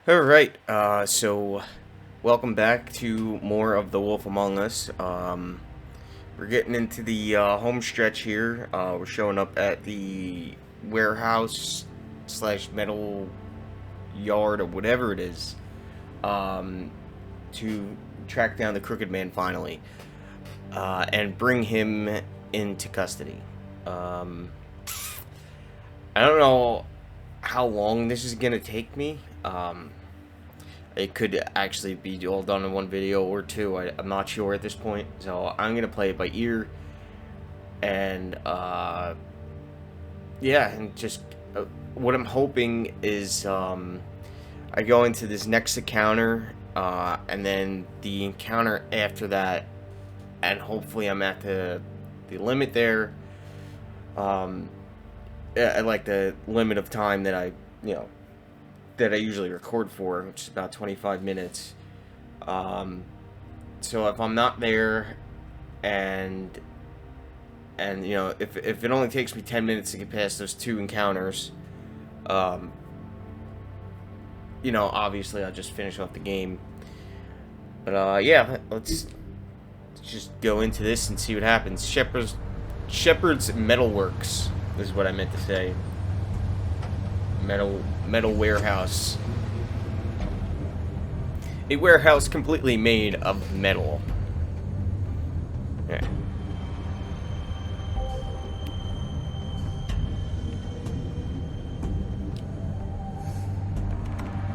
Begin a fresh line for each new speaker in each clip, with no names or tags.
Alright, so welcome back to more of The Wolf Among Us. We're getting into the home stretch here. We're showing up at the warehouse slash metal yard or whatever it is to track down the Crooked Man finally and bring him into custody. I don't know how long this is gonna take me. It could actually be all done in one video or two. I'm not sure at this point, so I'm gonna play it by ear. And yeah, and just what I'm hoping is I go into this next encounter, and then the encounter after that, and hopefully I'm at the limit there. At like the limit of time that I usually record for, which is about 25 minutes. So if I'm not there, and if it only takes me 10 minutes to get past those two encounters, obviously I'll just finish off the game. But yeah, let's just go into this and see what happens. Shepherd's Metalworks is what I meant to say. Metal warehouse. A warehouse completely made of metal. Yeah.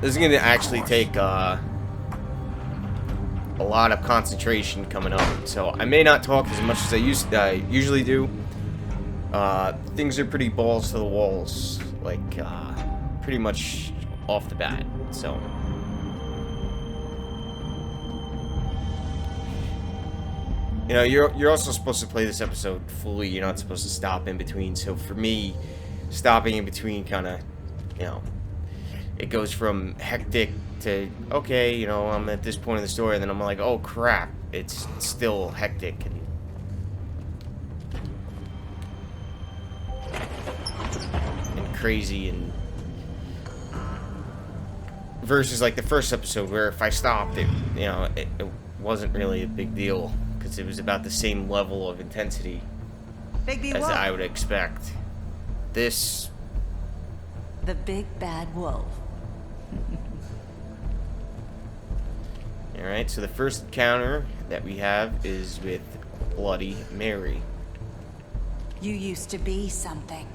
This is gonna actually take a lot of concentration coming up, so I may not talk as much as I usually do. Things are pretty balls to the walls, like pretty much off the bat. So you're also supposed to play this episode fully. You're not supposed to stop in between. So for me, stopping in between kind of, it goes from hectic to okay, I'm at this point in the story, and then I'm like, oh crap, it's still hectic and crazy, and versus like the first episode where if I stopped, it wasn't really a big deal because it was about the same level of intensity as I would expect. This,
the big bad wolf.
all right. So the first encounter that we have is with Bloody Mary.
You used to be something.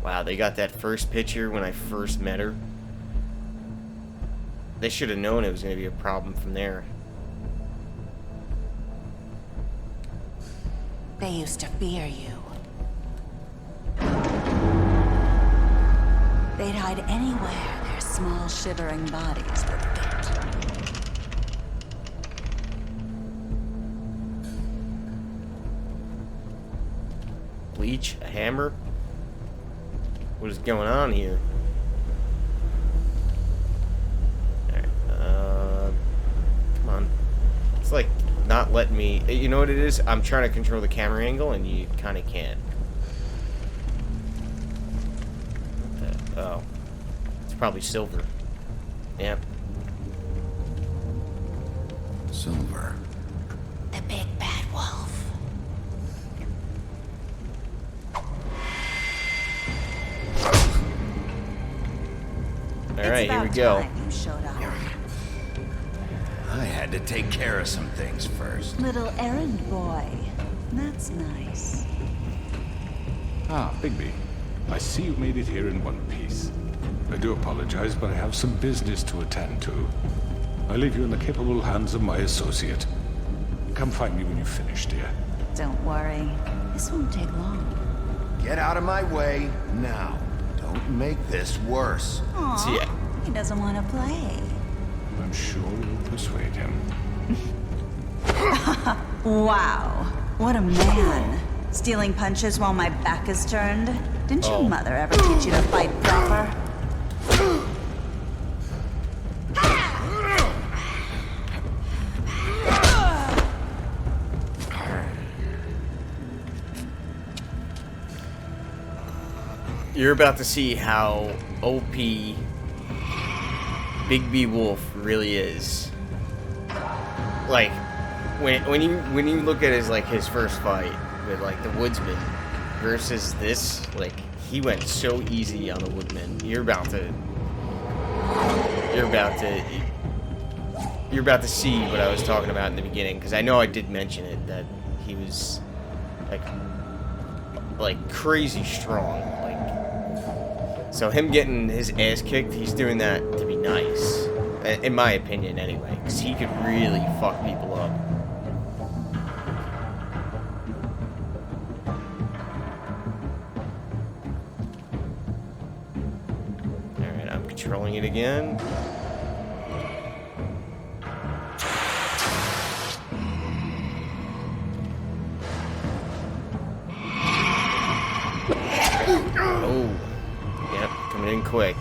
Wow, they got that first picture when I first met her. They should have known it was going to be a problem from there.
They used to fear you. They'd hide anywhere their small shivering bodies would fit.
Bleach? A hammer? What is going on here? Alright, come on. It's like not letting me... You know what it is? I'm trying to control the camera angle and you kind of can't. Oh. It's probably silver. Yep.
Silver.
The big bad wolf.
Alright, here we go.
You showed up.
I had to take care of some things first.
Little errand boy. That's nice.
Ah, Bigby. I see you made it here in one piece. I do apologize, but I have some business to attend to. I leave you in the capable hands of my associate. Come find me when you finish, dear.
Don't worry. This won't take long.
Get out of my way now. Don't make this worse.
Aw,
See ya.
he doesn't want to play.
I'm sure you'll persuade him.
Wow. What a man. Stealing punches while my back is turned? Didn't your mother ever teach you to fight proper?
you're about to see how OP Big B Wolf really is. Like, when you look at his first fight with like the Woodsman versus this, like, he went so easy on the Woodman. You're about to see what I was talking about in the beginning, because I know I did mention it, that he was like crazy strong. Like, so him getting his ass kicked, he's doing that to be nice, in my opinion anyway, because he could really fuck people up. Alright, I'm controlling it again. Oh, yep, coming in quick.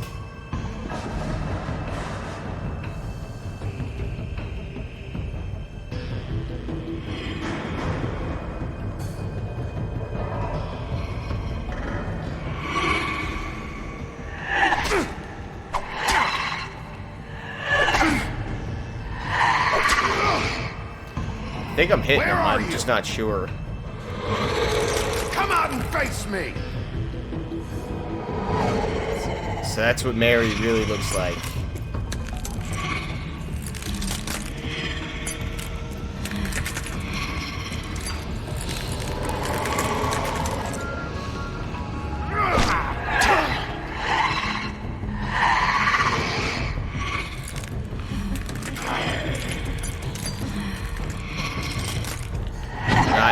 I think I'm hitting him, I'm just not sure.
Come out and face me!
So that's what Mary really looks like.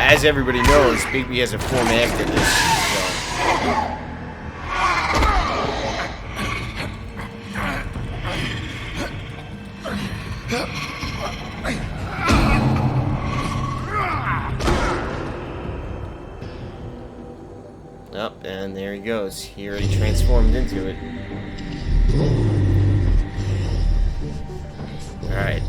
As everybody knows, Big B has a form after this, so. Up, and there he goes. He already transformed into it. Alright.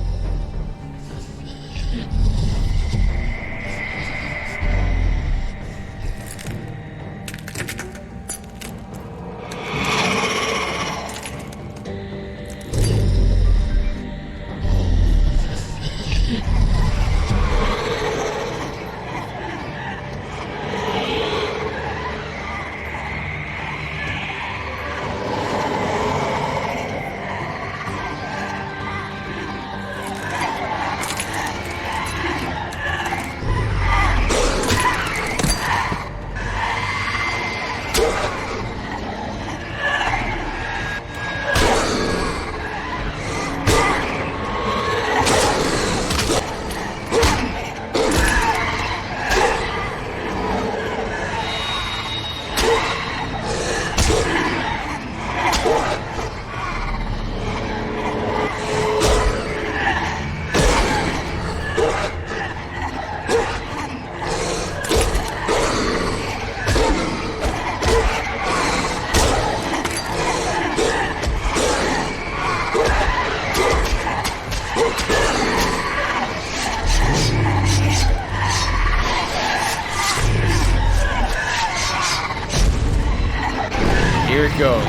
Here it goes.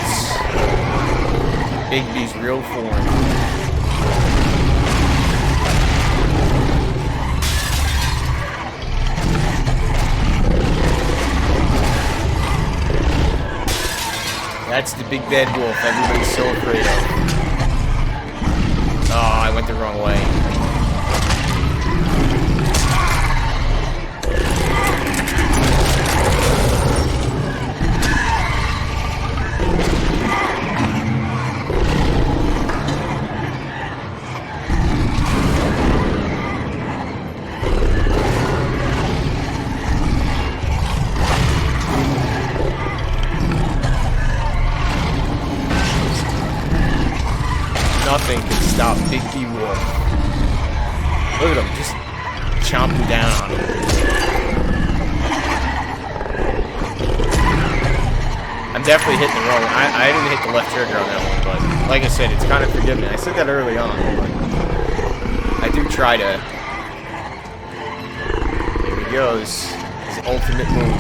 Big B's real form. That's the big bad wolf everybody's so afraid of. Oh, I went the wrong way. Nothing can stop Big B Wolf. Look at him, just chomping down on him. I'm definitely hitting the wrong. I didn't hit the left trigger on that one, but like I said, it's kind of forgiving. I said that early on, but I do try to. Here he goes, his ultimate move.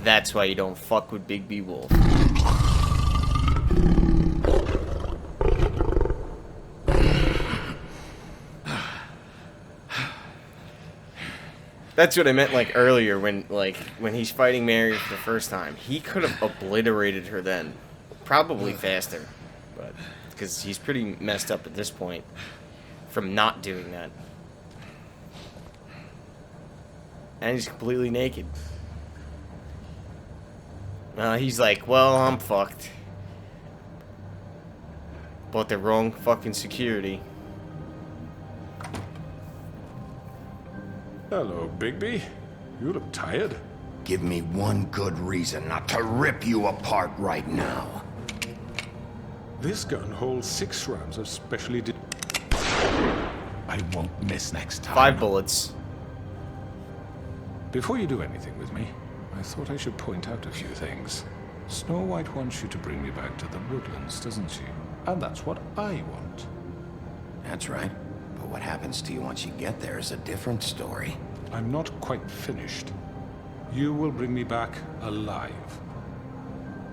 That's why you don't fuck with Big B Wolf. That's what I meant, like, earlier, when he's fighting Mary for the first time. He could have obliterated her then. Probably faster. But, because he's pretty messed up at this point from not doing that. And he's completely naked. He's like, well, I'm fucked. Bought the wrong fucking security.
Hello, Bigby. You look tired.
Give me one good reason not to rip you apart right now.
This gun holds 6 rounds of specially I won't miss next time.
5 bullets.
Before you do anything with me, I thought I should point out a few things. Snow White wants you to bring me back to the woodlands, doesn't she? And that's what I want.
That's right. But what happens to you once you get there is a different story.
I'm not quite finished. You will bring me back alive.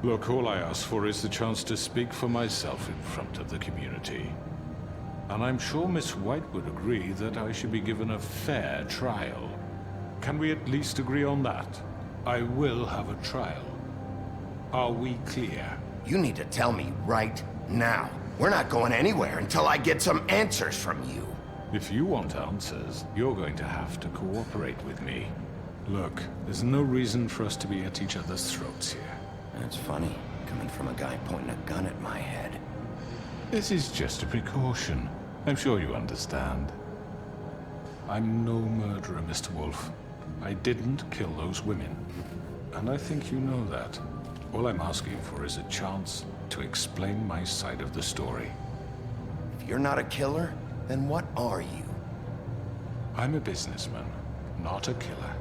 Look, all I ask for is the chance to speak for myself in front of the community. And I'm sure Miss White would agree that I should be given a fair trial. Can we at least agree on that? I will have a trial. Are we clear?
You need to tell me right now. We're not going anywhere until I get some answers from you.
If you want answers, you're going to have to cooperate with me. Look, there's no reason for us to be at each other's throats here.
That's funny, coming from a guy pointing a gun at my head.
This is just a precaution. I'm sure you understand. I'm no murderer, Mr. Wolf. I didn't kill those women. And I think you know that. All I'm asking for is a chance to explain my side of the story.
If you're not a killer, then what are you?
I'm a businessman, not a killer.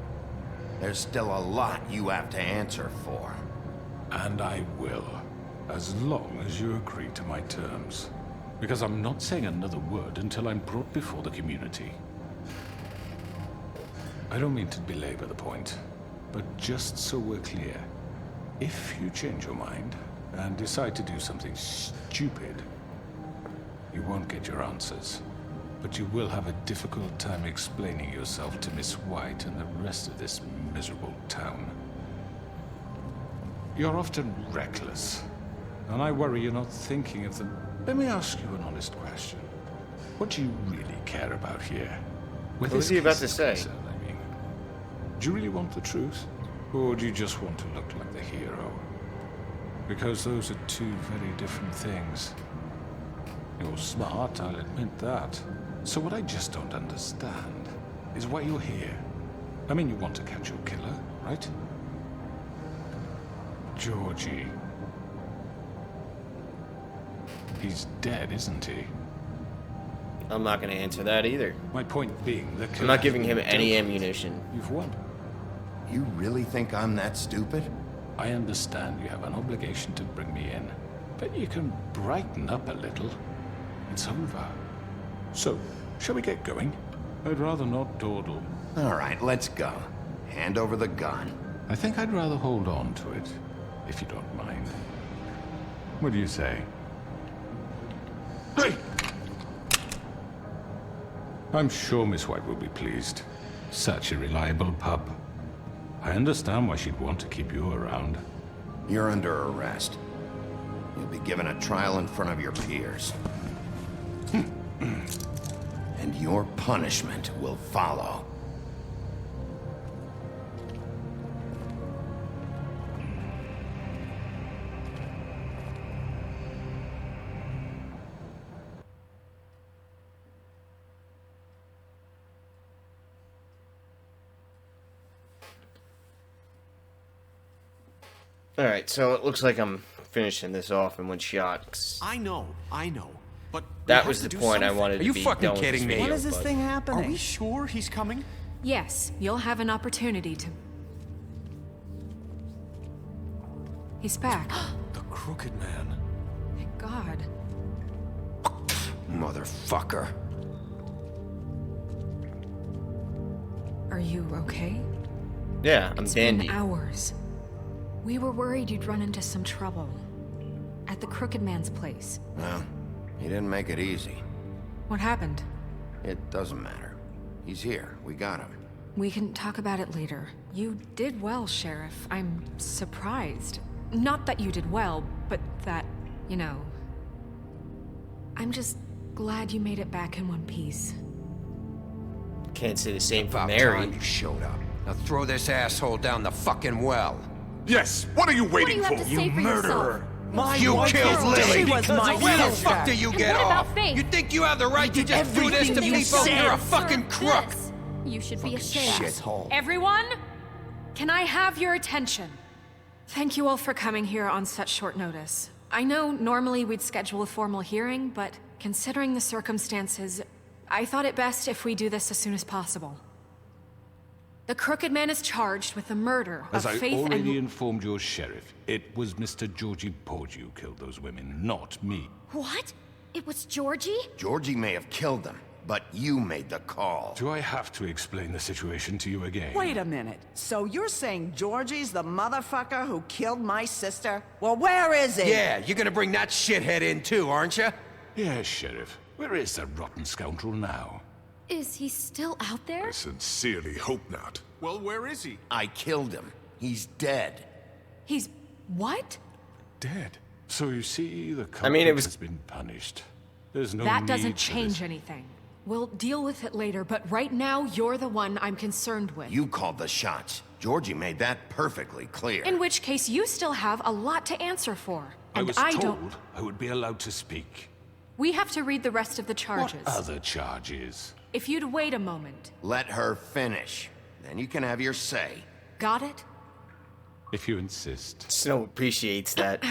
There's still a lot you have to answer for.
And I will, as long as you agree to my terms. Because I'm not saying another word until I'm brought before the community. I don't mean to belabor the point, but just so we're clear, if you change your mind and decide to do something stupid, you won't get your answers. But you will have a difficult time explaining yourself to Miss White and the rest of this miserable town. You're often reckless, and I worry you're not thinking of them. Let me ask you an honest question. What do you really care about here?
What was he about to say?
I mean, do you really want the truth? Or do you just want to look like the hero? Because those are two very different things. You're smart, I'll admit that. So what I just don't understand is why you're here. I mean, you want to catch your killer, right? Georgie. He's dead, isn't he?
I'm not going to answer that either.
My point being, the killer
I'm not giving him
has been
any
dealt with.
ammunition.
You've won.
You really think I'm that stupid?
I understand you have an obligation to bring me in, but you can brighten up a little. It's over. So, shall we get going? I'd rather not dawdle.
All right, let's go. Hand over the gun.
I think I'd rather hold on to it, if you don't mind. What do you say? Hey! I'm sure Miss White will be pleased. Such a reliable pup. I understand why she'd want to keep you around.
You're under arrest. You'll be given a trial in front of your peers. And your punishment will follow.
Alright, so it looks like I'm finishing this off in one shot. 'Cause
I know, but
that was the point I wanted to
Are you
be
fucking
done with this
kidding me?
video,
When is this
but-
thing
Are
happening?
we sure he's coming?
Yes, you'll have an opportunity to... He's back.
The Crooked Man.
Thank God.
Motherfucker.
Are you okay?
Yeah, I'm
It's
dandy.
been hours. We were worried you'd run into some trouble. At the Crooked Man's place.
Well, he didn't make it easy.
What happened?
It doesn't matter. He's here. We got him.
We can talk about it later. You did well, Sheriff. I'm surprised. Not that you did well, but that, you know... I'm just glad you made it back in one piece.
Can't say the same for
About
Mary.
time you showed up. Now throw this asshole down the fucking well.
Yes, what are you waiting
What do you have
for?
to say for yourself?
You killed Lily!
was my
Where the
sister.
fuck do you
And
get
what about
off?
Faith?
You think you have the right to just do this to
everything you
people?
said.
You're a fucking crook!
This. You should be ashamed.
Shithole.
Everyone, can I have your attention? Thank you all for coming here on such short notice. I know normally we'd schedule a formal hearing, but considering the circumstances, I thought it best if we do this as soon as possible. The Crooked Man is charged with the murder
As
of
I
Faith
already
and...
informed your sheriff, it was Mr. Georgie Porgy who killed those women, not me.
What? It was Georgie?
Georgie may have killed them, but you made the call.
Do I have to explain the situation to you again?
Wait a minute. So you're saying Georgie's the motherfucker who killed my sister? Well, where is he?
Yeah, you're gonna bring that shithead in too, aren't you?
Yes, Sheriff. Where is that rotten scoundrel now?
Is he still out there?
I sincerely hope not.
Well, where is he?
I killed him. He's dead.
He's... what?
Dead. So you see, the
I mean, it
culprit
was-
has been punished. There's no
That
need
doesn't
for
change
this.
anything. We'll deal with it later, but right now, you're the one I'm concerned with.
You called the shots. Georgie made that perfectly clear.
In which case, you still have a lot to answer for.
I
And
was
I
told
don't...
I would be allowed to speak.
We have to read the rest of the charges.
What other charges?
If you'd wait a moment.
Let her finish. Then you can have your say.
Got it?
If you insist.
Snow appreciates that.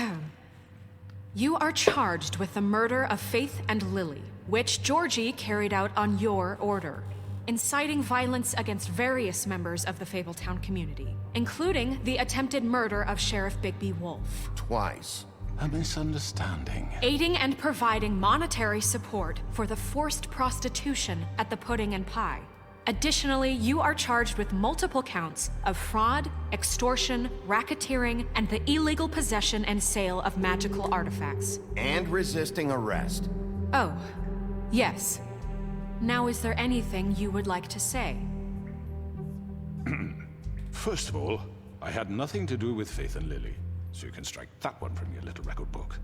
You are charged with the murder of Faith and Lily, which Georgie carried out on your order, inciting violence against various members of the Fabletown community, including the attempted murder of Sheriff Bigby Wolf,
Twice.
A misunderstanding.
aiding and providing monetary support for the forced prostitution at the Pudding and Pie. Additionally, you are charged with multiple counts of fraud, extortion, racketeering, and the illegal possession and sale of magical artifacts.
And resisting arrest.
Oh, yes. Now, is there anything you would like to say?
First of all, I had nothing to do with Faith and Lily, so you can strike that one from your little record book.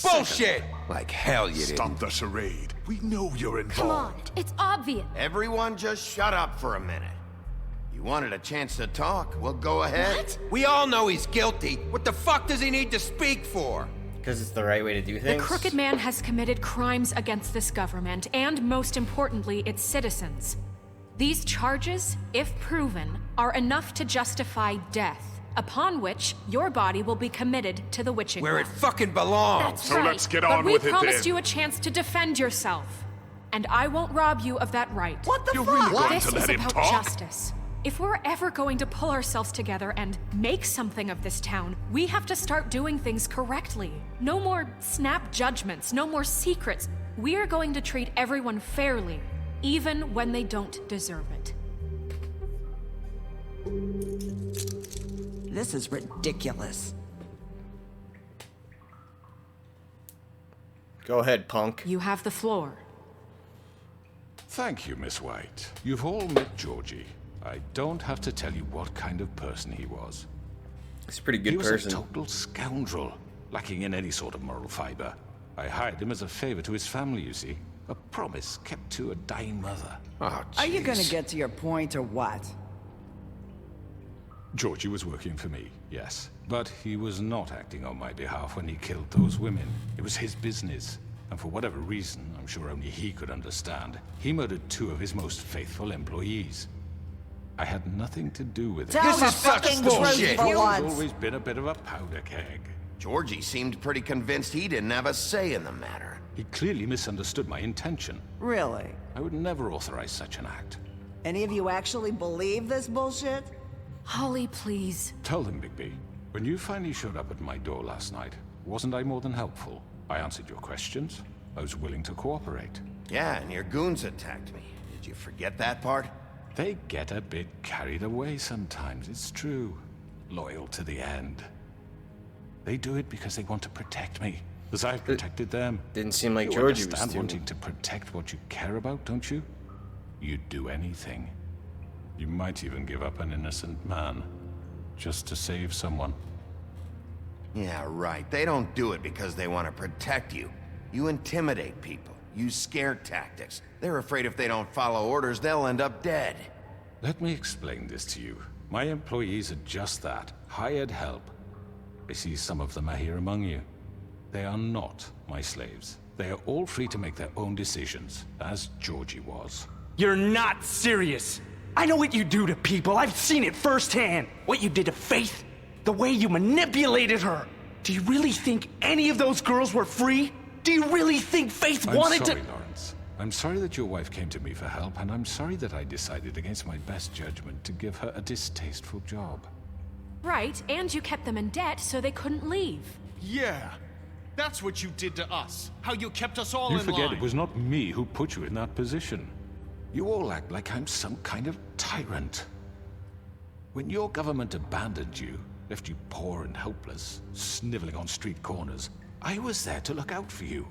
Bullshit! Like hell you
Stop
didn't.
the charade. We know you're
Come on.
involved.
It's obvious.
Everyone just shut up for a minute. You wanted a chance to talk? Well, go ahead.
What?
We all know he's guilty. What the fuck does he need to speak for?
Because it's the right way to do
The
things.
Crooked Man has committed crimes against this government and, most importantly, its citizens. These charges, if proven, are enough to justify death, upon which your body will be committed to the witching
Where it
well.
fucking belongs.
That's
So
right.
let's get
But
on
we
with it
promised
then.
you a chance to defend yourself, and I won't rob you of that right.
What the
You're
fuck?
really going
This
to
is
let him
about
talk?
justice. If we're ever going to pull ourselves together and make something of this town, we have to start doing things correctly. No more snap judgments, no more secrets. We are going to treat everyone fairly, even when they don't deserve it.
This is ridiculous.
Go ahead, punk.
You have the floor.
Thank you, Miss White. You've all met Georgie. I don't have to tell you what kind of person he was.
He's a pretty
He
good
was
person.
a total scoundrel, lacking in any sort of moral fiber. I hired him as a favor to his family, you see. A promise kept to a dying mother.
Oh,
Are you gonna
jeez.
get to your point or what?
Georgie was working for me, yes. But he was not acting on my behalf when he killed those women. It was his business. And for whatever reason, I'm sure only he could understand, he murdered 2 of his most faithful employees. I had nothing to do with it.
Tell
This
the
is such
fucking
bullshit.
truth for
He's
once.
always been a bit of a powder keg.
Georgie seemed pretty convinced he didn't have a say in the matter.
He clearly misunderstood my intention.
Really?
I would never authorize such an act.
Any of you actually believe this bullshit?
Holly, please.
Tell them, Bigby, when you finally showed up at my door last night, wasn't I more than helpful? I answered your questions. I was willing to cooperate.
Yeah, and your goons attacked me. Did you forget that part?
They get a bit carried away sometimes, it's true. loyal to the end. They do it because they want to protect me, as I've protected them.
Didn't seem like
You
Georgie
understand
was too.
wanting to protect what you care about, don't you? You'd do anything. You might even give up an innocent man, just to save someone.
Yeah, right. They don't do it because they want to protect you. You intimidate people, use scare tactics. They're afraid if they don't follow orders, they'll end up dead.
Let me explain this to you. My employees are just that, hired help. I see some of them are here among you. They are not my slaves. They are all free to make their own decisions, as Georgie was.
You're not serious. I know what you do to people. I've seen it firsthand. What you did to Faith, the way you manipulated her. Do you really think any of those girls were free? Do you really think Faith wanted to—
I'm sorry, Lawrence. I'm sorry that your wife came to me for help, and I'm sorry that I decided against my best judgment to give her a distasteful job.
Right, and you kept them in debt so they couldn't leave.
Yeah. That's what you did to us. How you kept us all
You
in
forget
line.
it was not me who put you in that position. You all act like I'm some kind of tyrant. When your government abandoned you, left you poor and helpless, sniveling on street corners, I was there to look out for you.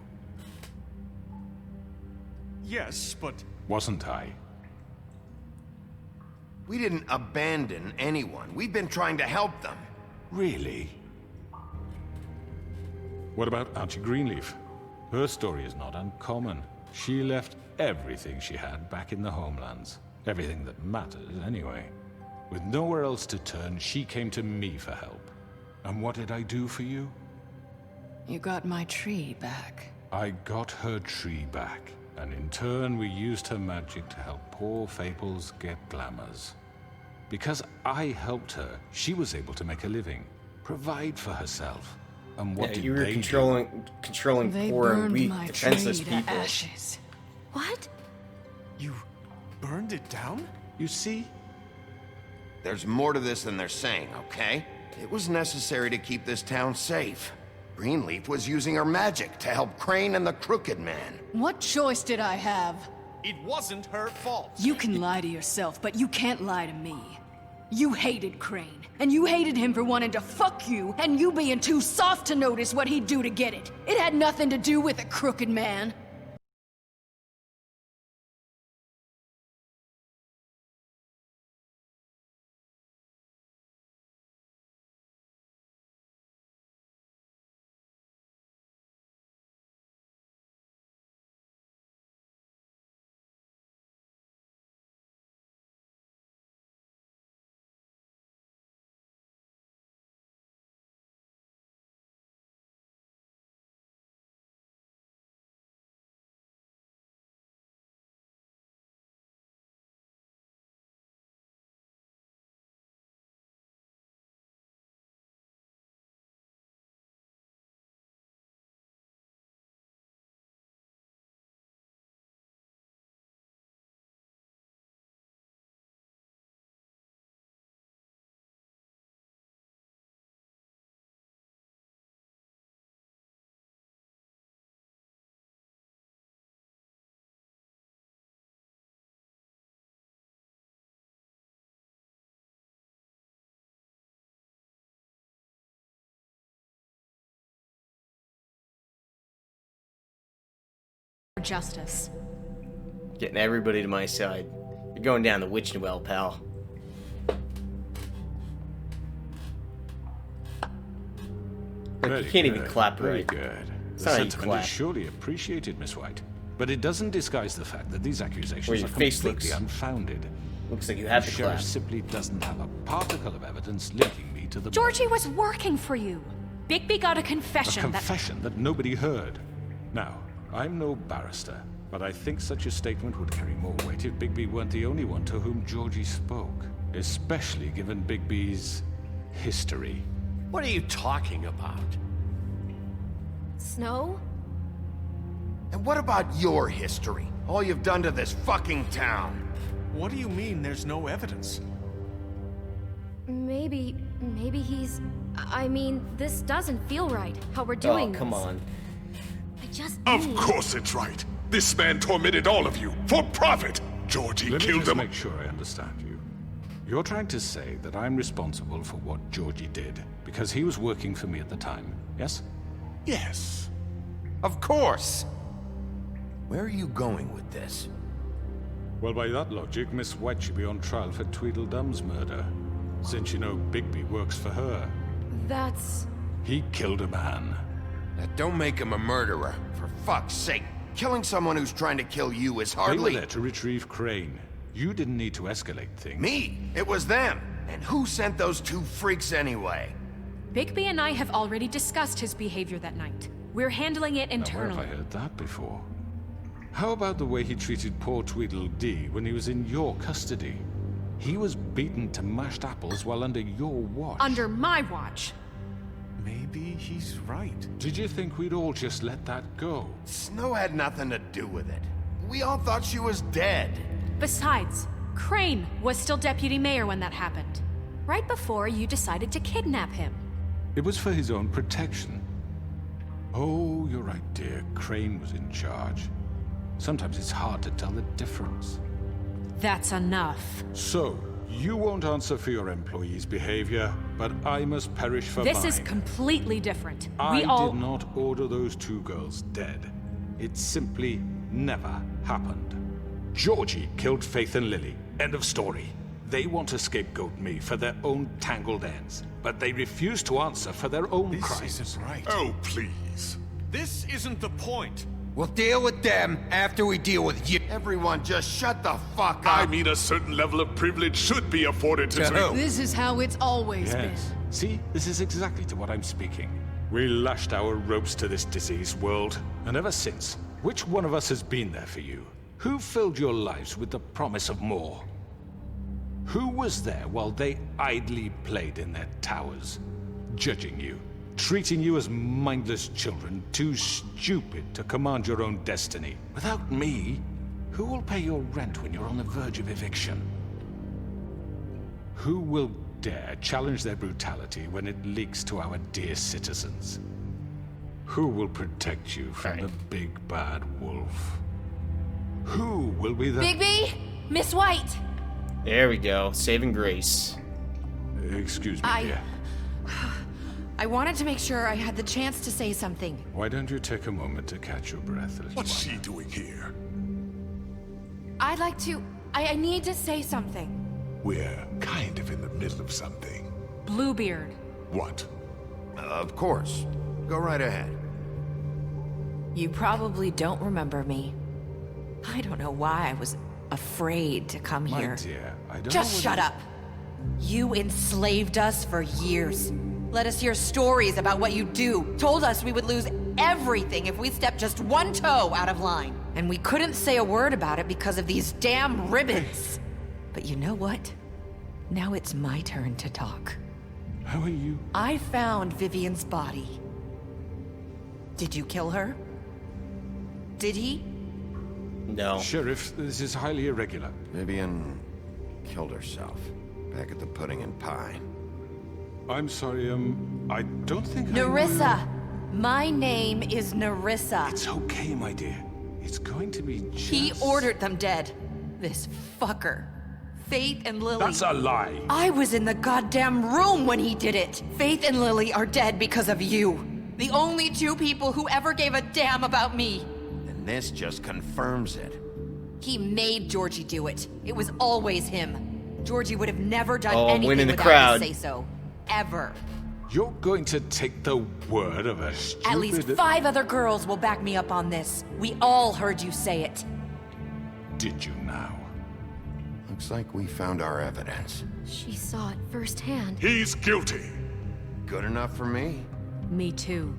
Yes, but...
Wasn't I?
We didn't abandon anyone. We've been trying to help them.
Really? What about Archie Greenleaf? Her story is not uncommon. She left everything she had back in the homelands. Everything that mattered, anyway. With nowhere else to turn, she came to me for help. And what did I do for you?
You got my tree back.
I got her tree back, and in turn we used her magic to help poor Fables get glamours. Because I helped her, she was able to make a living, provide for herself. And what did
you were
they
controlling
They
poor and
burned
weak,
my
defenseless
tree to
people.
ashes.
What?
You burned it down?
You see? There's more to this than they're saying, okay? It was necessary to keep this town safe. Greenleaf was using her magic to help Crane and the Crooked Man.
What choice did I have?
It wasn't her fault.
You can lie to yourself, but you can't lie to me. You hated Crane, and you hated him for wanting to fuck you, and you being too soft to notice what he'd do to get it. It had nothing to do with a Crooked Man.
Justice.
Getting everybody to my side. You're going down the witch well, pal. Look, you can't even clap
Very
right.
good.
It's
The
not how you
sentiment
clap.
is surely appreciated, Miss White. But it doesn't disguise the fact that these
Where
accusations
your
are
face
completely
looks-
unfounded.
Looks like you have
The
to
sheriff
clap.
simply doesn't have a particle of evidence linking me to the
Georgie was working for you. Bigby got a
A
confession that...
confession that nobody heard. Now, I'm no barrister, but I think such a statement would carry more weight if Bigby weren't the only one to whom Georgie spoke. Especially given Bigby's history.
What are you talking about?
Snow?
And what about your history? All you've done to this fucking town.
What do you mean there's no evidence?
Maybe he's... I mean, this doesn't feel right, how we're doing
Oh, come
this.
on.
I just
Of
need...
course it's right. This man tormented all of you for profit. Georgie
Let me
killed
just
them.
make sure I understand you. You're trying to say that I'm responsible for what Georgie did, because he was working for me at the time, yes?
Yes.
Of course! Where are you going with this?
Well, by that logic, Miss White should be on trial for Tweedledum's murder, since you know Bigby works for her.
That's...
He killed a man.
That don't make him a murderer, for fuck's sake. Killing someone who's trying to kill you is
They
hardly...
were there to retrieve Crane. You didn't need to escalate things.
Me? It was them! And who sent those two freaks anyway?
Bigby and I have already discussed his behavior that night. We're handling it
Now, where
internally.
have I heard that before? How about the way he treated poor Tweedledee when he was in your custody? He was beaten to mashed apples while under your watch.
Under my watch.
Maybe he's right.
Did you think we'd all just let that go?
Snow had nothing to do with it. We all thought she was dead.
Besides, Crane was still deputy mayor when that happened. Right before you decided to kidnap him.
It was for his own protection. Oh, you're right, dear. Crane was in charge. Sometimes it's hard to tell the difference.
That's enough.
So, you won't answer for your employees' behavior, but I must perish for mine.
This is completely different.
I did not order those two girls dead. It simply never happened. Georgie killed Faith and Lily. End of story. They want to scapegoat me for their own tangled ends, but they refuse to answer for their own crimes.
This isn't right. Oh, please.
This isn't the point.
We'll deal with them after we deal with you.
Everyone just shut the fuck up.
I mean, a certain level of privilege should be afforded to...
who?
This is how it's always
Yes. See, this is exactly to what I'm speaking. We lashed our ropes to this diseased world, and ever since, which one of us has been there for you? Who filled your lives with the promise of more? Who was there while they idly played in their towers, judging you, treating you as mindless children, too stupid to command your own destiny? Without me, who will pay your rent when you're on the verge of eviction? Who will dare challenge their brutality when it leaks to our dear citizens? Who will protect you from the big bad wolf? Who will be the...
Bigby! Miss White!
There we go. Saving grace.
Excuse me, dear.
I wanted to make sure I had the chance to say something.
Why don't you take a moment to catch your breath, little
What's she doing here?
I'd like to... I need to say something.
We're kind of in the middle of something.
Bluebeard.
What?
Of course. Go right ahead.
You probably don't remember me. I don't know why I was afraid to come
My
here.
dear, I don't
Just
know
shut up. You enslaved us for years. Let us hear stories about what you do. Told us we would lose everything if we stepped just one toe out of line. And we couldn't say a word about it because of these damn ribbons. But you know what? Now it's my turn to talk.
How are you?
I found Vivian's body. Did you kill her? Did he?
No.
Sheriff, this is highly irregular.
Vivian killed herself. Back at the Pudding and Pie.
I'm sorry, I don't think
Nerissa! My name is Nerissa.
It's okay, my dear. It's going to be just...
He ordered them dead. This fucker. Faith and Lily.
That's a lie.
I was in the goddamn room when he did it. Faith and Lily are dead because of you. The only two people who ever gave a damn about me.
And this just confirms it.
He made Georgie do it. It was always him. Georgie would have never done anything
winning the
without
crowd.
his say-so. Ever.
You're going to take the word of a stupid...
At least 5 other girls will back me up on this. We all heard you say it.
Did you now?
Looks like we found our evidence.
She saw it firsthand.
He's guilty.
Good enough for me.
Me too.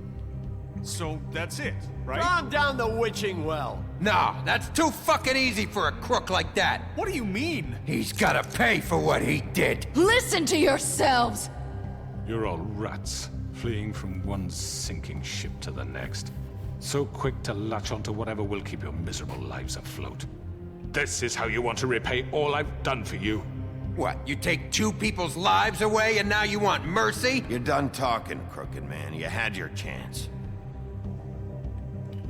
So that's it, right?
Calm down the witching well.
No, that's too fucking easy for a crook like that.
What do you mean?
He's gotta pay for what he did.
Listen to yourselves!
You're all rats, fleeing from one sinking ship to the next. So quick to latch onto whatever will keep your miserable lives afloat. This is how you want to repay all I've done for you?
What, you take 2 people's lives away and now you want mercy?
You're done talking, crooked man. You had your chance.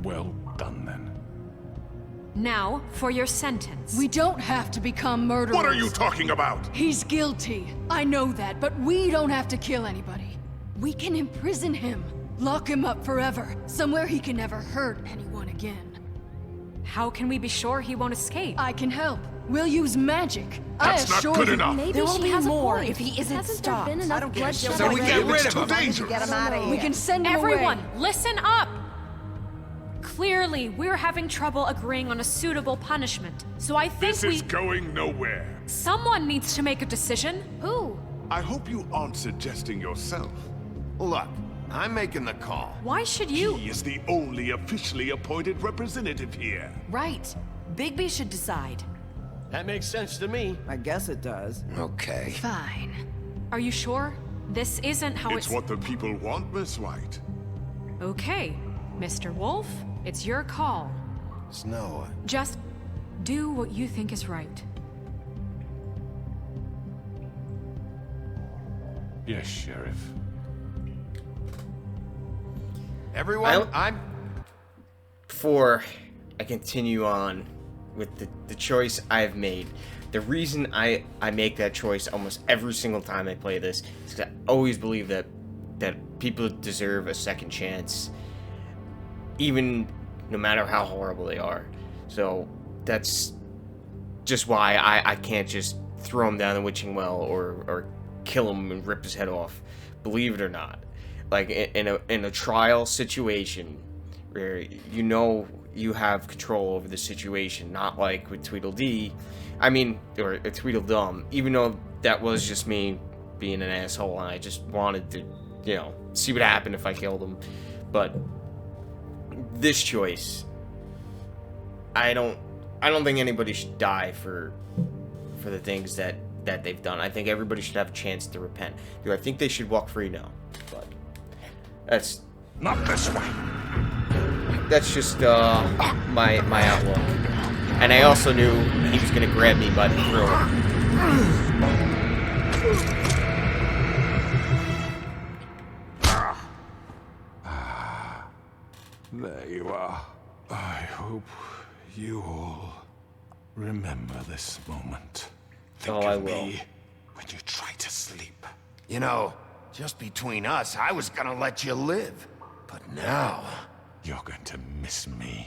Well done, then.
Now, for your sentence.
We don't have to become murderers.
What are you talking about?
He's guilty. I know that, but we don't have to kill anybody. We can imprison him. Lock him up forever. Somewhere he can never hurt anyone again.
How can we be sure he won't escape?
I can help. We'll use magic.
That's
I
not
assure
good
you.
enough.
Maybe
There will
she
be
has
more
a point.
if he isn't
Hasn't
stopped.
there been enough bloodshed
So we
already?
get rid
It's
of
too
him.
dangerous.
Get him out of here.
We can send him
Everyone,
away.
listen up! Clearly, we're having trouble agreeing on a suitable punishment. So I think
This is going nowhere.
someone needs to make a decision.
Who?
I hope you aren't suggesting yourself.
Look, I'm making the call.
Why should you?
He is the only officially appointed representative here.
Right. Bigby should decide.
That makes sense to me.
I guess it does.
Okay.
Fine.
Are you sure? This isn't how
It's what the people want, Miss White.
Okay, Mr. Wolf, it's your call.
Snow.
Just do what you think is right.
Yes, Sheriff.
Everyone,
Before I continue on with the choice I've made, the reason I make that choice almost every single time I play this is because I always believe that people deserve a second chance, even no matter how horrible they are. So that's just why I can't just throw him down the witching well or kill him and rip his head off. Believe it or not, like in a trial situation where you know you have control over the situation, not like with Tweedledee. I mean, or Tweedledum. Even though that was just me being an asshole and I just wanted to, you know, see what happened if I killed him. But this choice, I don't think anybody should die for the things that they've done. I think everybody should have a chance to repent. Do I think they should walk free? No, but that's
not this way.
That's just my outlook. And I also knew he was gonna grab me by the throat.
There you are. I hope you all remember this moment. Think
I
of
will.
me when you try to sleep.
You know, just between us, I was gonna let you live. But now...
You're going to miss me.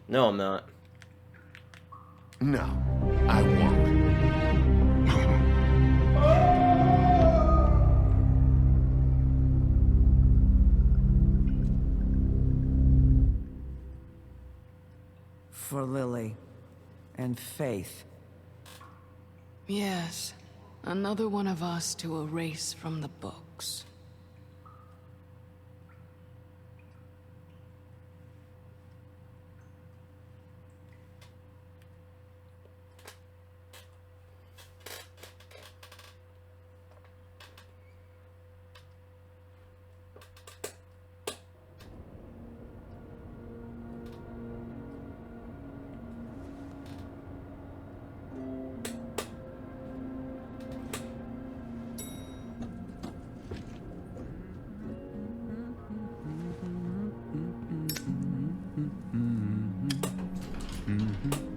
No, I'm not.
No, I won't.
For Lily and Faith.
Yes, another one of us to erase from the books.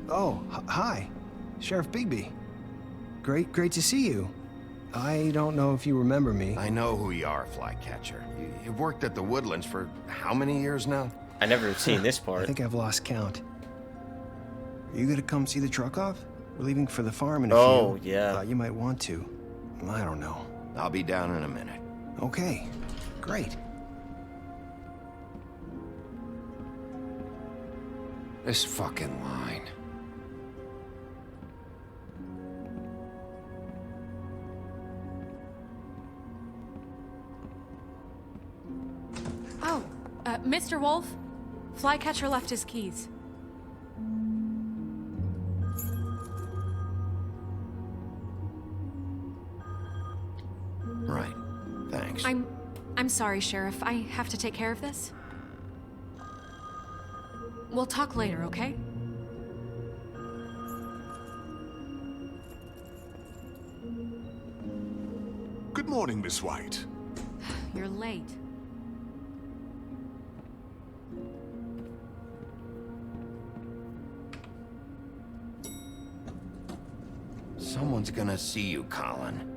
Oh, hi. Sheriff Bigby. Great to see you. I don't know if you remember me.
I know who you are, Flycatcher. You've worked at the Woodlands for how many years now?
I never seen this part.
I think I've lost count. Are you gonna come see the truck off? We're leaving for the farm in a few.
Oh, yeah.
Thought you might want to. I don't know.
I'll be down in a minute.
Okay, great.
This fucking line.
Oh, Mr. Wolf, Flycatcher left his keys.
Right. Thanks.
I'm sorry, Sheriff. I have to take care of this. We'll talk later, okay?
Good morning, Miss White.
You're late.
one's gonna see you, Colin.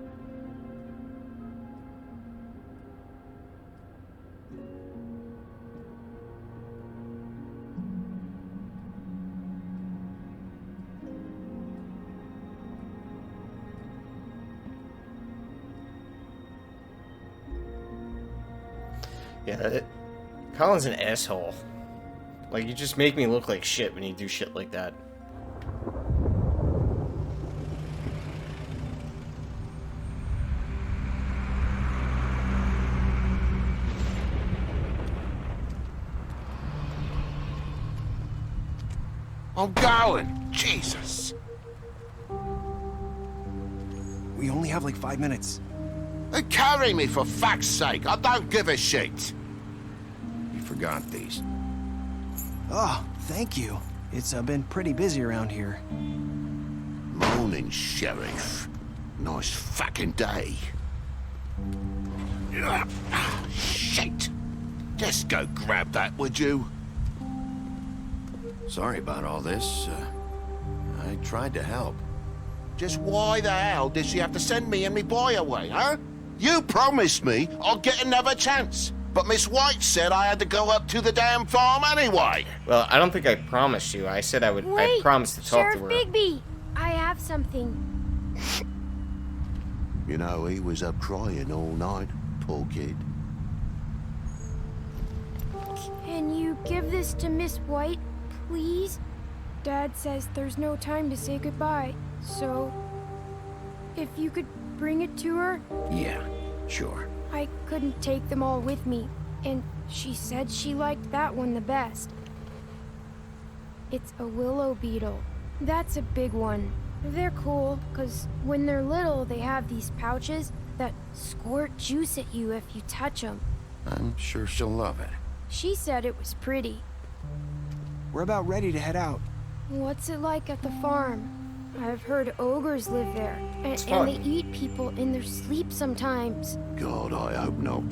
Yeah, Colin's an asshole. Like, you just make me look like shit when you do shit like that.
I'm going! Jesus!
We only have like 5 minutes.
Carry me, for fuck's sake! I don't give a shit! You forgot these.
Oh, thank you. It's been pretty busy around here.
Morning, Sheriff. Nice fucking day. Shit! Just go grab that, would you? Sorry about all this. I tried to help. Just why the hell did she have to send me and me boy away, huh? You promised me I'd get another chance, but Miss White said I had to go up to the damn farm anyway.
Well, I don't think I promised you. I said I would.
Wait,
I promised to talk
Sheriff
to her.
Bigby, I have something.
You know, he was up crying all night, poor kid.
Can you give this to Miss White, please? Dad says there's no time to say goodbye, so if you could bring it to her?
Yeah, sure.
I couldn't take them all with me, and she said she liked that one the best. It's a willow beetle. That's a big one. They're cool, because when they're little, they have these pouches that squirt juice at you if you touch them.
I'm sure she'll love it.
She said it was pretty.
We're about ready to head out.
What's it like at the farm? I've heard ogres live there, and they eat people in their sleep sometimes.
God, I hope not.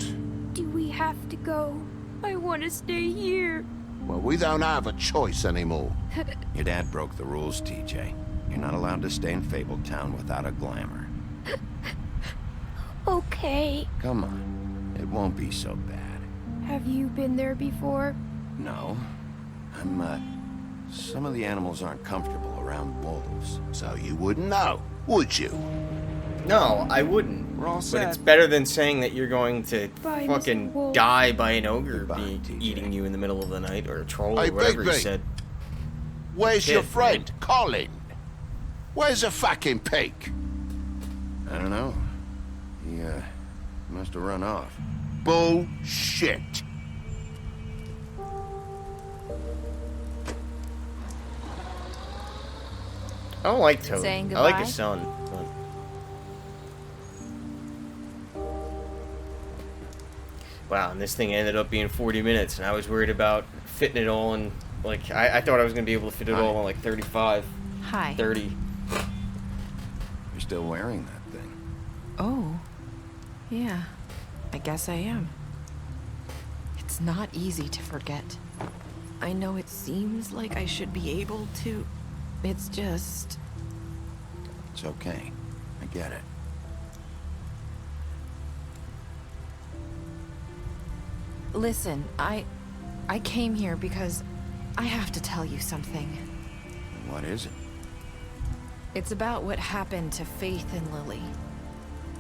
Do we have to go? I want to stay here.
Well, we don't have a choice anymore. Your dad broke the rules, TJ. You're not allowed to stay in Fabletown without a glamour.
Okay.
Come on. It won't be so bad.
Have you been there before?
No. Some of the animals aren't comfortable around wolves, so you wouldn't know, would you?
No, I wouldn't.
We're all
But
set.
it's better than saying that you're going to
Bye, Mr.
fucking
Wolf.
die by an ogre
Goodbye, TJ.
eating you in the middle of the night, or a troll,
Hey,
or whatever he
Bigby.
said.
Where's
Kid,
your friend, Colin? Where's the fucking pig? I don't know. He, must have run off. Bullshit.
I don't like Toad.
Saying
I like
goodbye?
his son. But... Wow, and this thing ended up being 40 minutes, and I was worried about fitting it all in, like, I thought I was going to be able to fit it all in, like, 35.
Hi.
30.
You're still wearing that thing.
Oh. Yeah. I guess I am. It's not easy to forget. I know it seems like I should be able to. It's just...
It's okay. I get it.
Listen, I came here because I have to tell you something.
What is it?
It's about what happened to Faith and Lily.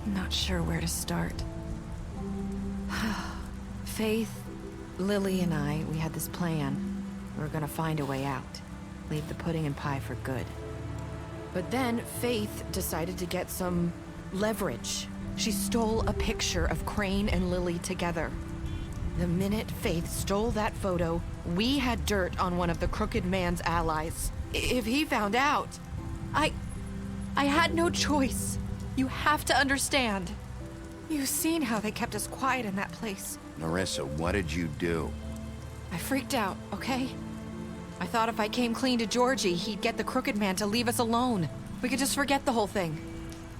I'm not sure where to start. Faith, Lily, and I, we had this plan. We were gonna find a way out. Leave the pudding and pie for good. But then Faith decided to get some leverage. She stole a picture of Crane and Lily together. The minute Faith stole that photo, we had dirt on one of the Crooked Man's allies. If he found out, I had no choice. You have to understand. You've seen how they kept us quiet in that place.
Nerissa, what did you do?
I freaked out, okay? I thought if I came clean to Georgie, he'd get the Crooked Man to leave us alone. We could just forget the whole thing.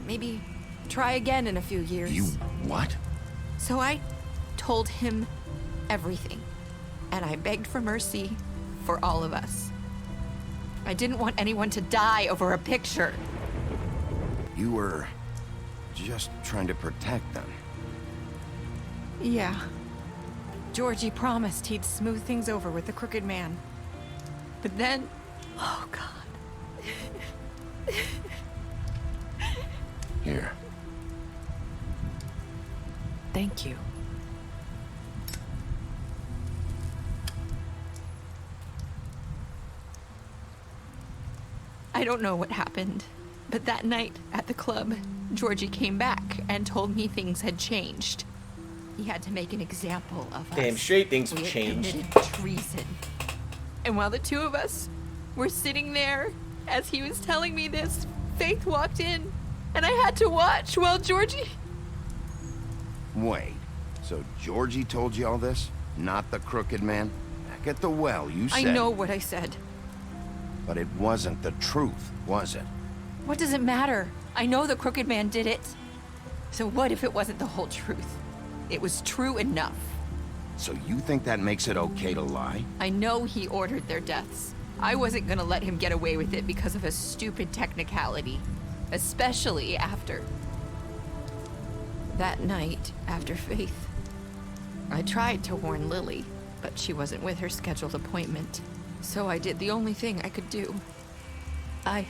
Maybe try again in a few years.
You what?
So I told him everything. And I begged for mercy for all of us. I didn't want anyone to die over a picture.
You were just trying to protect them.
Yeah. Georgie promised he'd smooth things over with the Crooked Man. But then... Oh, God.
Here.
Thank you. I don't know what happened, but that night at the club, Georgie came back and told me things had changed. He had to make an example of us.
Damn straight things have
We had
changed.
committed treason. And while the two of us were sitting there, as he was telling me this, Faith walked in, and I had to watch while Georgie...
Wait, so Georgie told you all this? Not the Crooked Man? Back at the well, you said...
I know what I said.
But it wasn't the truth, was it?
What does it matter? I know the Crooked Man did it. So what if it wasn't the whole truth? It was true enough.
So you think that makes it okay to lie?
I know he ordered their deaths. I wasn't gonna let him get away with it because of a stupid technicality. Especially after... that night, after Faith. I tried to warn Lily, but she wasn't with her scheduled appointment. So I did the only thing I could do. I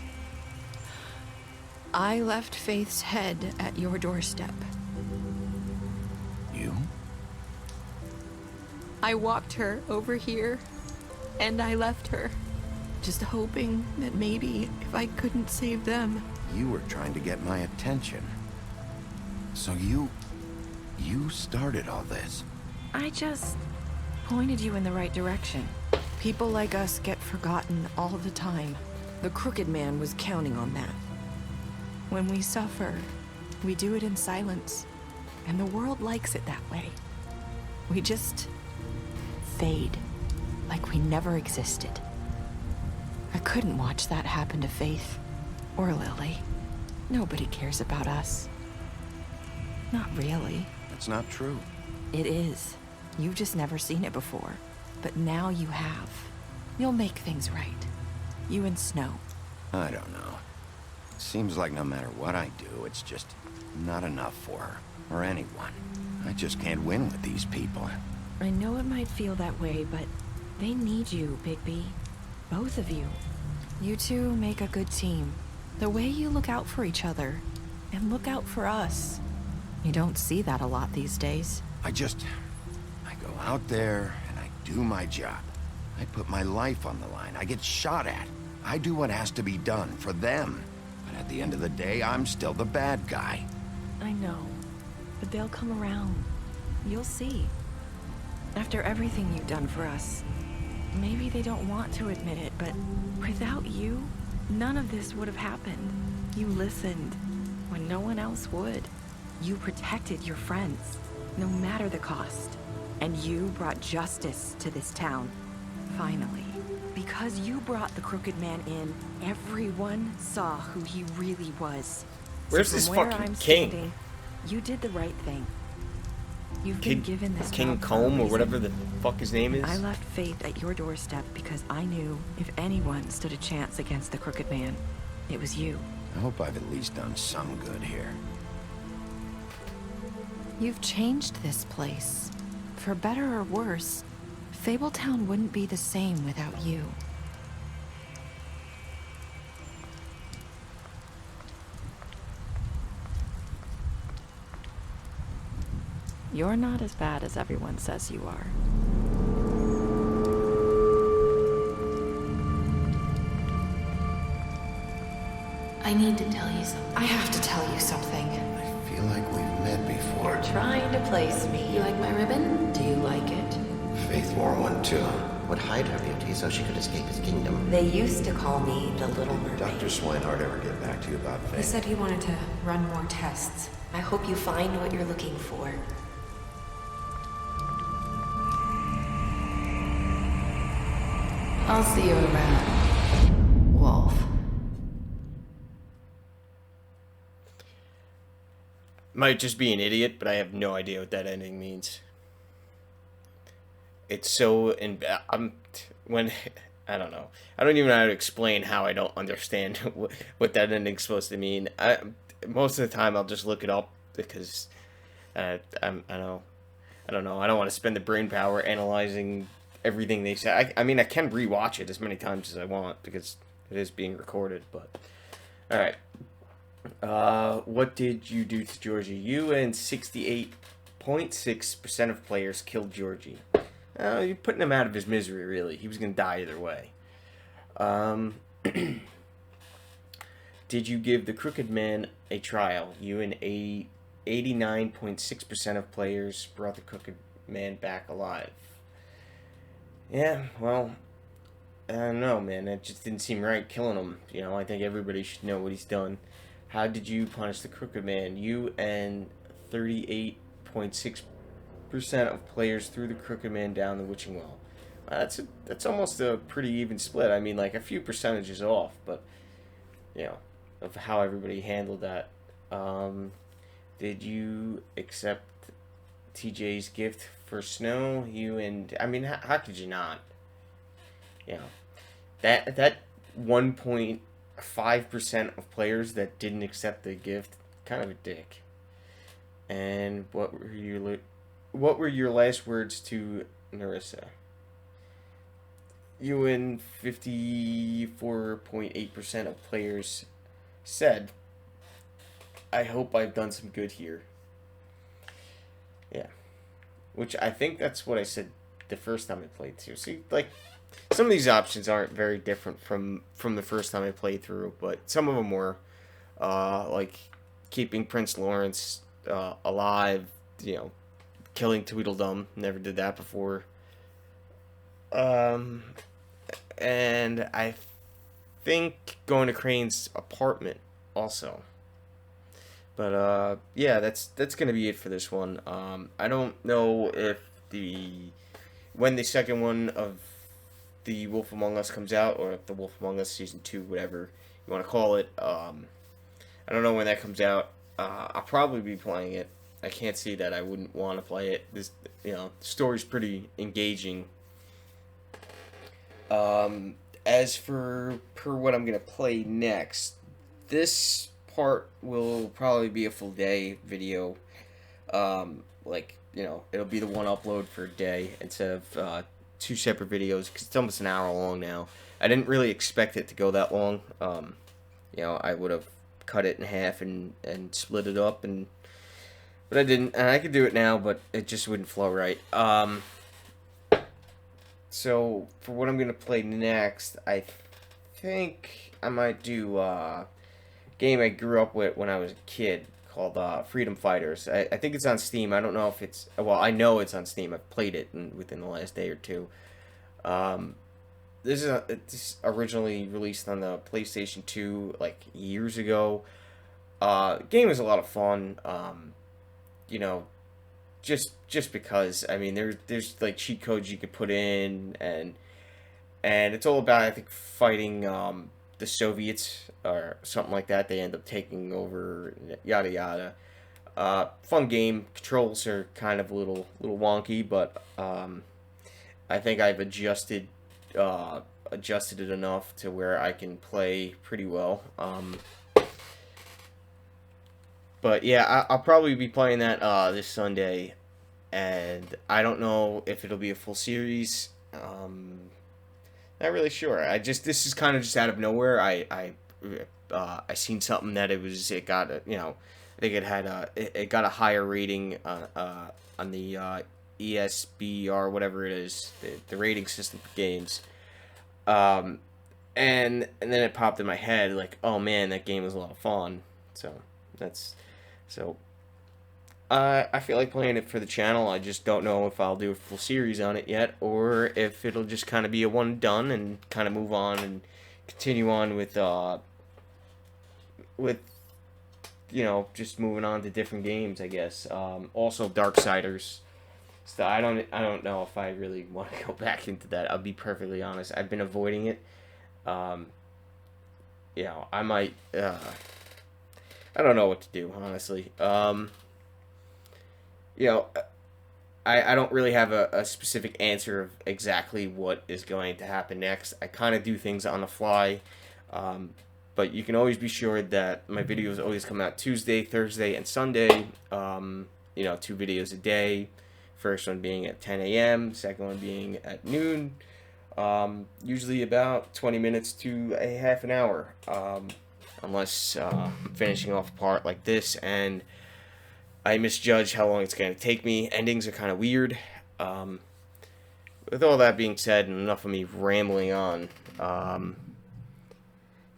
left Faith's head at your doorstep.
You?
I walked her over here, and I left her, just hoping that maybe if I couldn't save them...
You were trying to get my attention. So you started all this.
I just pointed you in the right direction. People like us get forgotten all the time. The Crooked Man was counting on that. When we suffer, we do it in silence, and the world likes it that way. We just fade, like we never existed. I couldn't watch that happen to Faith, or Lily. Nobody cares about us. Not really.
That's not true.
It is. You've just never seen it before. But now you have. You'll make things right. You and Snow.
I don't know. Seems like no matter what I do, it's just not enough for her, or anyone. I just can't win with these people.
I know it might feel that way, but they need you, Bigby. Both of you. You two make a good team. The way you look out for each other, and look out for us. You don't see that a lot these days.
I go out there, and I do my job. I put my life on the line. I get shot at. I do what has to be done for them. But at the end of the day, I'm still the bad guy.
I know, but they'll come around. You'll see. After everything you've done for us, maybe they don't want to admit it, but without you, none of this would have happened. You listened when no one else would. You protected your friends, no matter the cost. And you brought justice to this town, finally. Because you brought the Crooked Man in, everyone saw who he really was.
Where's
So
this
from where
fucking
I'm
king?
standing, you did the right thing. You've been given this
King
job for a
Combe or
reason.
whatever the fuck his name is.
I left Faith at your doorstep because I knew if anyone stood a chance against the Crooked Man, it was you.
I hope I've at least done some good here.
You've changed this place. For better or worse, Fabletown wouldn't be the same without you. You're not as bad as everyone says you are.
I need to tell you something.
I have to tell you something.
I feel like we've met before.
You're trying to place me. You like my ribbon? Do you like it?
Faith wore one too. Would hide her beauty so she could escape his kingdom.
They used to call me the Little Mermaid.
Dr. Swinehart ever get back to you about Faith?
He said he wanted to run more tests. I hope you find what you're looking for. I'll see you around, Wolf.
Might just be an idiot, but I have no idea what that ending means. It's so I don't know. I don't even know how to explain how I don't understand what that ending's supposed to mean. most of the time I'll just look it up because I don't know. I don't want to spend the brain power analyzing everything they say. I mean, I can rewatch it as many times as I want because it is being recorded. But all right, what did you do to Georgie? You and 68.6% of players killed Georgie. You're putting him out of his misery. Really, he was gonna die either way. Did you give the Crooked Man a trial? You and 89.6% of players brought the Crooked Man back alive. Yeah, well, I don't know, man. It just didn't seem right killing him. You know, I think everybody should know what he's done. How did you punish the Crooked Man? You and 38.6% of players threw the Crooked Man down the witching well. That's almost a pretty even split. I mean, like a few percentages off, but you know, of how everybody handled that. Did you accept TJ's gift for Snow? You and I mean, how could you not? You know, that 1.5% of players that didn't accept the gift, kind of a dick. And what were your last words to Narissa? You and 54.8% of players said, I hope I've done some good here. Yeah. Which I think that's what I said the first time I played too. See, like, some of these options aren't very different from the first time I played through, but some of them were. Like, keeping Prince Lawrence alive, you know, killing Tweedledum. Never did that before. And I think going to Crane's apartment also. But yeah, that's gonna be it for this one. I don't know if when the second one of the Wolf Among Us comes out, or if the Wolf Among Us Season 2, whatever you want to call it. I don't know when that comes out. I'll probably be playing it. I can't see that I wouldn't want to play it. This, you know, the story's pretty engaging. As for what I'm gonna play next, this part will probably be a full day video. Like, you know, it'll be the one upload for a day instead of 2 separate videos, because it's almost an hour long now. I didn't really expect it to go that long. You know, I would have cut it in half and split it up, but I didn't, and I could do it now, but it just wouldn't flow right. So, for what I'm going to play next, I think I might do a game I grew up with when I was a kid called Freedom Fighters. I think it's on Steam. I don't know if it's... Well, I know it's on Steam. I've played it within the last day or two. It's originally released on the PlayStation 2, like, years ago. The game was a lot of fun. You know... Just because, I mean, there's like cheat codes you could put in, and it's all about, I think, fighting the Soviets or something like that. They end up taking over, yada yada. Fun game. Controls are kind of a little wonky, but I think I've adjusted it enough to where I can play pretty well. But yeah, I'll probably be playing that this Sunday, and I don't know if it'll be a full series. Not really sure. This is kind of just out of nowhere. I seen something that it got, you know, I think it got a higher rating on the ESBR, whatever it is, the rating system for games. And then it popped in my head like, oh man, that game was a lot of fun. So I feel like playing it for the channel. I just don't know if I'll do a full series on it yet, or if it'll just kind of be a one done and kind of move on and continue on with you know, just moving on to different games, I guess. Also Darksiders. So I don't know if I really want to go back into that. I'll be perfectly honest. I've been avoiding it. You know, I might I don't know what to do, honestly. You know, I don't really have a specific answer of exactly what is going to happen next. I kind of do things on the fly. But you can always be sure that my videos always come out Tuesday, Thursday, and Sunday. You know, 2 videos a day. First one being at 10 a.m., second one being at noon. Usually about 20 minutes to a half an hour. Unless I'm finishing off a part like this and I misjudge how long it's going to take me. Endings are kind of weird. With all that being said, and enough of me rambling on,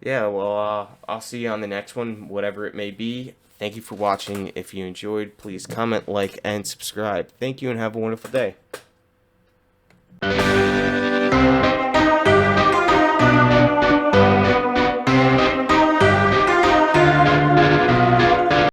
yeah, well, I'll see you on the next one, whatever it may be. Thank you for watching. If you enjoyed, please comment, like, and subscribe. Thank you, and have a wonderful day.